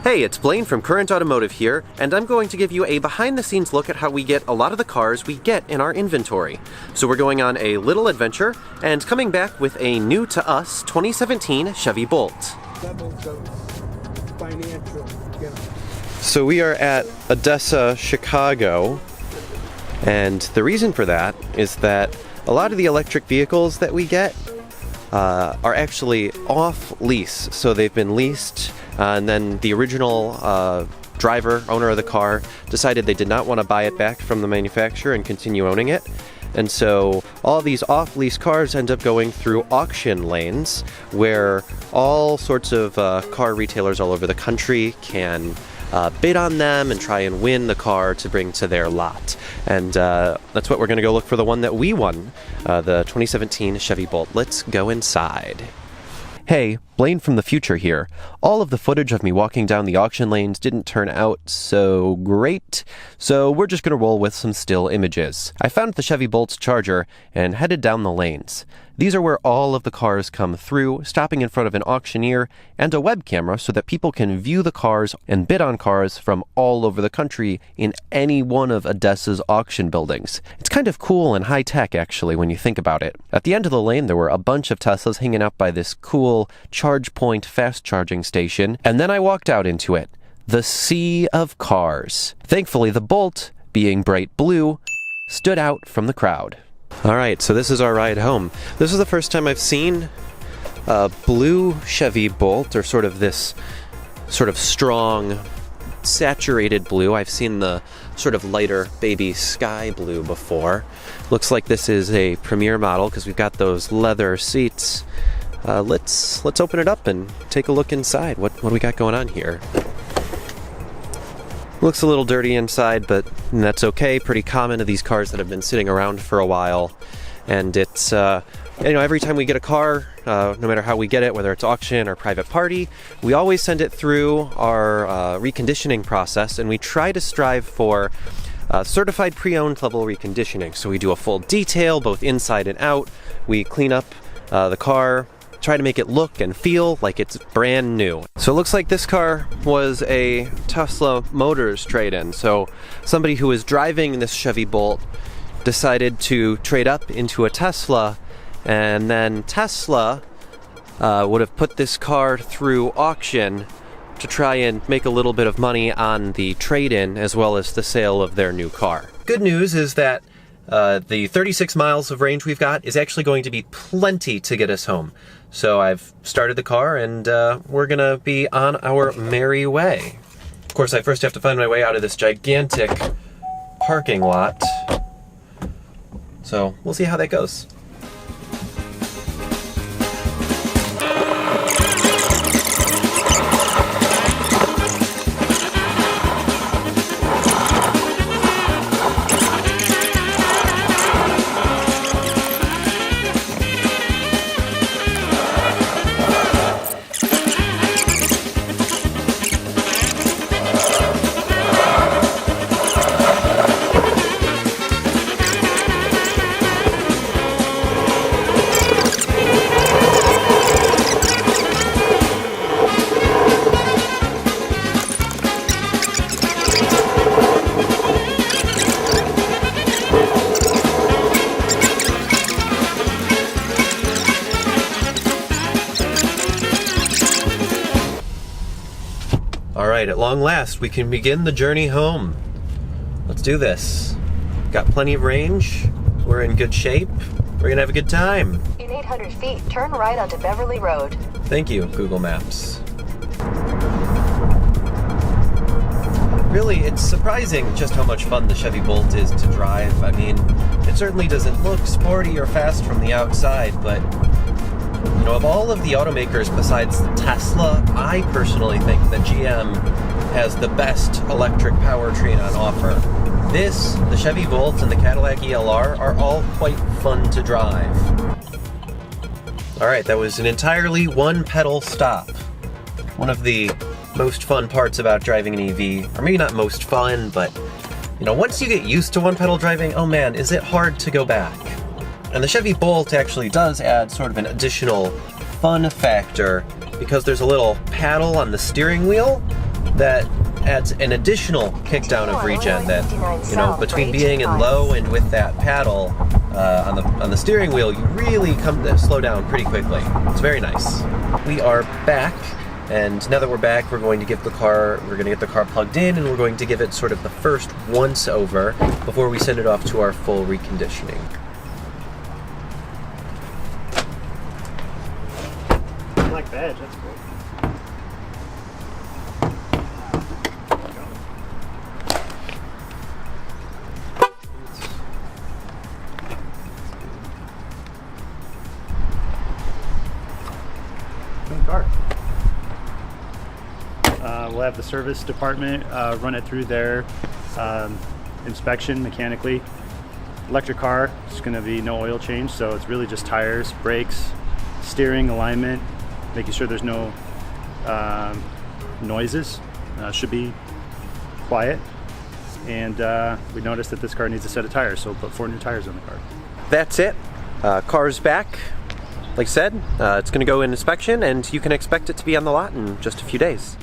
Hey, it's Blane from Current Automotive here, and I'm going to give you a behind-the-scenes look at how we get a lot of the cars we get in our inventory. So we're going on a little adventure, and coming back with a new-to-us 2017 Chevy Bolt. So we are at ADESA Chicago, and the reason for that is that a lot of the electric vehicles that we get are actually off lease. So they've been leased, and then the original owner of the car, decided they did not want to buy it back from the manufacturer and continue owning it. And so all these off-lease cars end up going through auction lanes where all sorts of car retailers all over the country can bid on them and try and win the car to bring to their lot. And that's what we're going to go look for, the one that we won, the 2017 Chevy Bolt. Let's go inside. Hey, Blane from the future here. All of the footage of me walking down the auction lanes didn't turn out so great, so we're just going to roll with some still images. I found the Chevy Bolt's charger and headed down the lanes. These are where all of the cars come through, stopping in front of an auctioneer and a web camera so that people can view the cars and bid on cars from all over the country in any one of ADESA's auction buildings. It's kind of cool and high-tech, actually, when you think about it. At the end of the lane, there were a bunch of Teslas hanging out by this cool charge point fast charging station, and then I walked out into it. The sea of cars. Thankfully, the Bolt, being bright blue, stood out from the crowd. Alright, so this is our ride home. This is the first time I've seen a blue Chevy Bolt, or sort of this sort of strong, saturated blue. I've seen the sort of lighter baby sky blue before. Looks like this is a premier model because we've got those leather seats. Let's open it up and take a look inside. What do we got going on here? Looks a little dirty inside, but that's okay. Pretty common to these cars that have been sitting around for a while. And it's, every time we get a car, no matter how we get it, whether it's auction or private party, we always send it through our reconditioning process, and we try to strive for certified pre-owned level reconditioning. So we do a full detail, both inside and out. We clean up the car, try to make it look and feel like it's brand new. So it looks like this car was a Tesla Motors trade-in. So somebody who was driving this Chevy Bolt decided to trade up into a Tesla, and then Tesla would have put this car through auction to try and make a little bit of money on the trade-in as well as the sale of their new car. Good news is that the 36 miles of range we've got is actually going to be plenty to get us home. So I've started the car, and we're gonna be on our merry way. Of course, I first have to find my way out of this gigantic parking lot. So we'll see how that goes. Alright, at long last, we can begin the journey home. Let's do this. Got plenty of range. We're in good shape. We're gonna have a good time. In 800 feet, turn right onto Beverly Road. Thank you, Google Maps. Really, it's surprising just how much fun the Chevy Bolt is to drive. I mean, it certainly doesn't look sporty or fast from the outside, but you know, of all of the automakers besides Tesla, I personally think that GM has the best electric powertrain on offer. This, the Chevy Bolt, and the Cadillac ELR are all quite fun to drive. Alright, that was an entirely one-pedal stop. One of the most fun parts about driving an EV, or maybe not most fun, but you know, once you get used to one-pedal driving, oh man, is it hard to go back. And the Chevy Bolt actually does add sort of an additional fun factor because there's a little paddle on the steering wheel that adds an additional kickdown of regen that, you know, between being in low and with that paddle on the steering wheel, you really come to slow down pretty quickly. It's very nice. We are back, and now that we're back, we're going to get the car plugged in, and we're going to give it sort of the first once over before we send it off to our full reconditioning. Black badge, that's cool. Car. We'll have the service department run it through their inspection mechanically. Electric car, it's going to be no oil change, so it's really just tires, brakes, steering, alignment, making sure there's no noises. Should be quiet. And we noticed that this car needs a set of tires, so we'll put 4 new tires on the car. That's it. Car's back. Like I said, it's going to go in inspection, and you can expect it to be on the lot in just a few days.